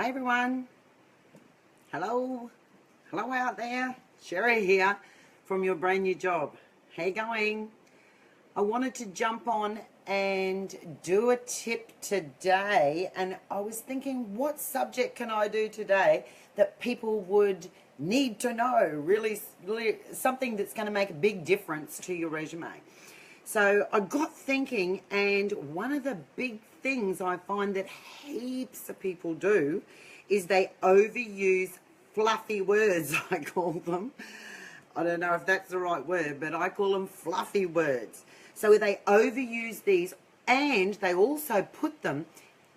Hi everyone. Hello. Hello out there. Sherry here from your brand new job. How you going? I wanted to jump on and do a tip today, and I was thinking, what subject can I do today that people would need to know, really something that's going to make a big difference to your resume. So I got thinking, and one of the big things I find that heaps of people do is they overuse fluffy words, I call them. I don't know if that's the right word, but I call them fluffy words. So they overuse these, and they also put them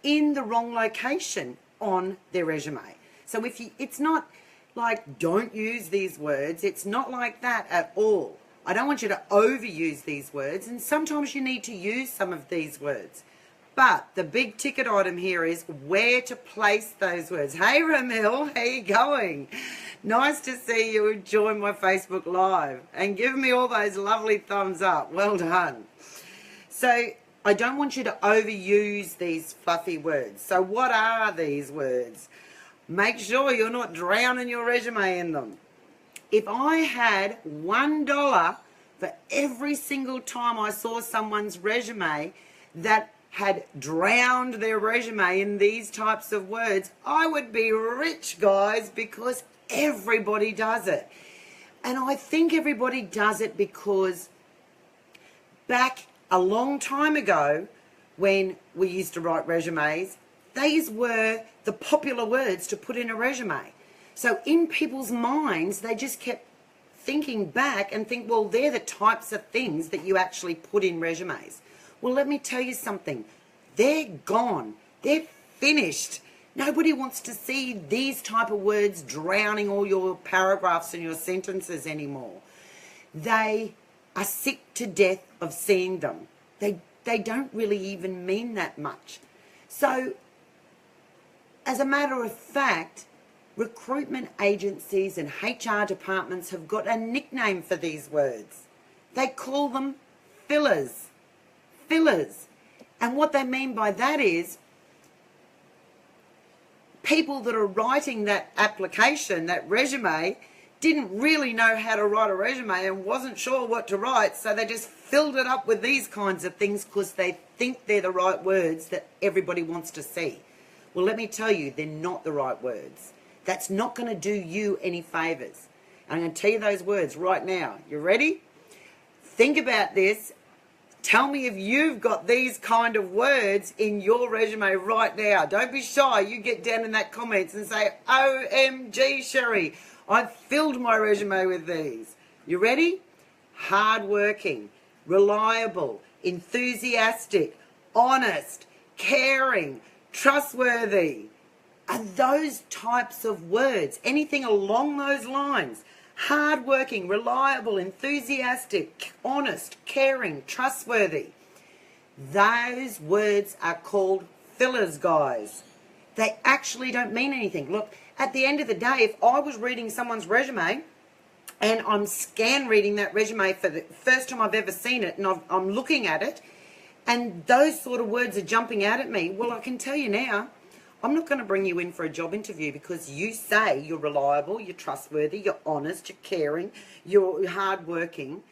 in the wrong location on their resume. So it's not like don't use these words. It's not like that at all. I don't want you to overuse these words, and sometimes you need to use some of these words. But the big ticket item here is where to place those words. Hey Ramil, how you going? Nice to see you join my Facebook Live and give me all those lovely thumbs up. Well done. So I don't want you to overuse these fluffy words. So what are these words? Make sure you're not drowning your resume in them. If I had $1 for every single time I saw someone's resume that had drowned their resume in these types of words, I would be rich, guys, because everybody does it. And I think everybody does it because back a long time ago, when we used to write resumes, these were the popular words to put in a resume. So in people's minds, they just kept thinking back and think, well, they're the types of things that you actually put in resumes. Well, let me tell you something. They're gone. They're finished. Nobody wants to see these type of words drowning all your paragraphs and your sentences anymore. They are sick to death of seeing them. They don't really even mean that much. So, as a matter of fact, recruitment agencies and HR departments have got a nickname for these words. They call them fillers. Fillers. And what they mean by that is people that are writing that application, that resume, didn't really know how to write a resume and wasn't sure what to write, so they just filled it up with these kinds of things because they think they're the right words that everybody wants to see. Well, let me tell you, they're not the right words. That's not going to do you any favours. I'm going to tell you those words right now. You ready? Think about this. Tell me if you've got these kind of words in your resume right now. Don't be shy. You get down in that comments and say, OMG, Sherry, I've filled my resume with these. You ready? Hardworking, reliable, enthusiastic, honest, caring, trustworthy. Are those types of words, anything along those lines, hardworking, reliable, enthusiastic, honest, caring, trustworthy, those words are called fillers, guys. They actually don't mean anything. Look, at the end of the day, if I was reading someone's resume and I'm scan reading that resume for the first time I've ever seen it, and I'm looking at it, and those sort of words are jumping out at me, well, I can tell you now, I'm not going to bring you in for a job interview because you say you're reliable, you're trustworthy, you're honest, you're caring, you're hardworking.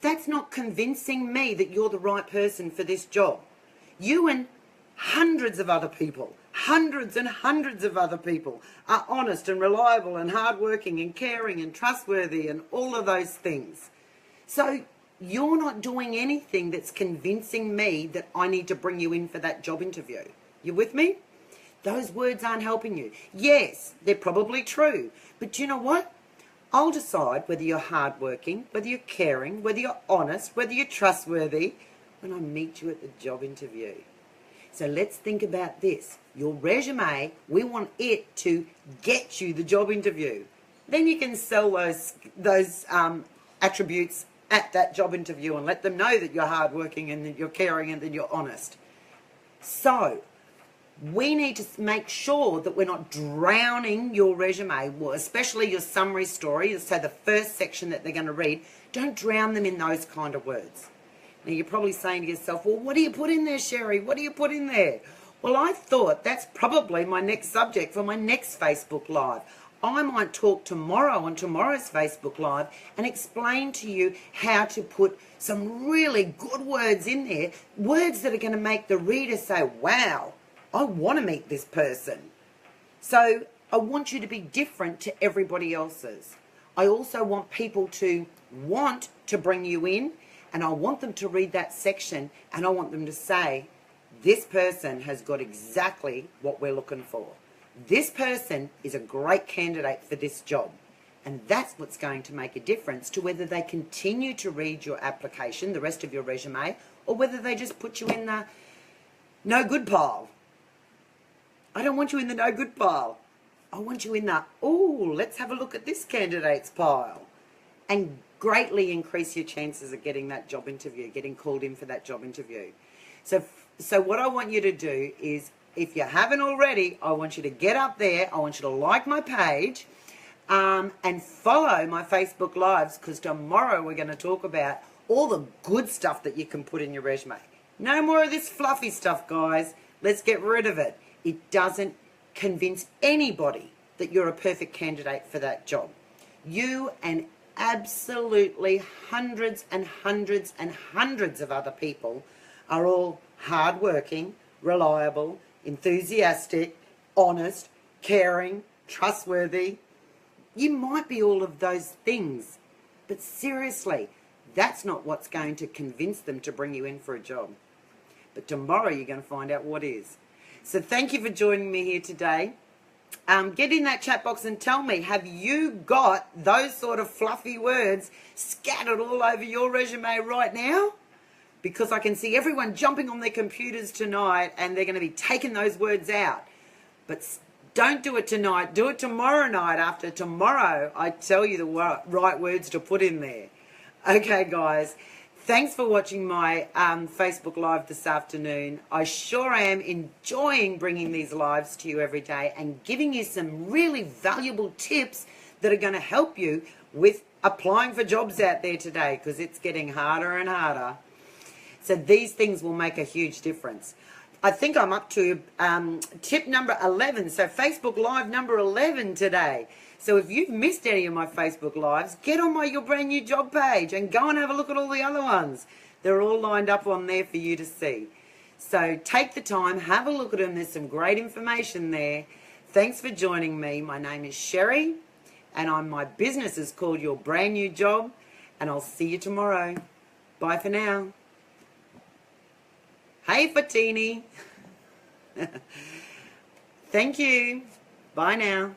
That's not convincing me that you're the right person for this job. You and hundreds of other people, hundreds and hundreds of other people are honest and reliable and hardworking and caring and trustworthy and all of those things. So you're not doing anything that's convincing me that I need to bring you in for that job interview. You with me? Those words aren't helping you. Yes, they're probably true. But you know what? I'll decide whether you're hardworking, whether you're caring, whether you're honest, whether you're trustworthy when I meet you at the job interview. So let's think about this. Your resume, we want it to get you the job interview. Then you can sell those attributes at that job interview and let them know that you're hardworking and that you're caring and that you're honest. So we need to make sure that we're not drowning your resume, especially your summary story, so the first section that they're going to read. Don't drown them in those kind of words. Now, you're probably saying to yourself, well, what do you put in there, Sherry? What do you put in there? Well, I thought that's probably my next subject for my next Facebook Live. I might talk tomorrow on tomorrow's Facebook Live and explain to you how to put some really good words in there, words that are going to make the reader say, wow, I want to meet this person. So I want you to be different to everybody else's. I also want people to want to bring you in, and I want them to read that section, and I want them to say, this person has got exactly what we're looking for. This person is a great candidate for this job. And that's what's going to make a difference to whether they continue to read your application, the rest of your resume, or whether they just put you in the no good pile. I don't want you in the no good pile. I want you in the, oh, let's have a look at this candidate's pile. And greatly increase your chances of getting that job interview, getting called in for that job interview. So what I want you to do is, if you haven't already, I want you to get up there, I want you to like my page, and follow my Facebook Lives, because tomorrow we're going to talk about all the good stuff that you can put in your resume. No more of this fluffy stuff, guys. Let's get rid of it. It doesn't convince anybody that you're a perfect candidate for that job. You and absolutely hundreds and hundreds and hundreds of other people are all hardworking, reliable, enthusiastic, honest, caring, trustworthy. You might be all of those things, but seriously, that's not what's going to convince them to bring you in for a job. But tomorrow you're going to find out what is. So thank you for joining me here today. Get in that chat box and tell me, have you got those sort of fluffy words scattered all over your resume right now? Because I can see everyone jumping on their computers tonight and they're going to be taking those words out. But don't do it tonight. Do it tomorrow night. After tomorrow, I tell you the right words to put in there. Okay, guys. Thanks for watching my Facebook Live this afternoon. I sure am enjoying bringing these lives to you every day and giving you some really valuable tips that are going to help you with applying for jobs out there today, because it's getting harder and harder. So these things will make a huge difference. I think I'm up to tip number 11. So Facebook Live number 11 today. So if you've missed any of my Facebook Lives, get on your brand new job page and go and have a look at all the other ones. They're all lined up on there for you to see. So take the time, have a look at them. There's some great information there. Thanks for joining me. My name is Sherry, and my business is called Your Brand New Job, and I'll see you tomorrow. Bye for now. Hey, Fatini. Thank you. Bye now.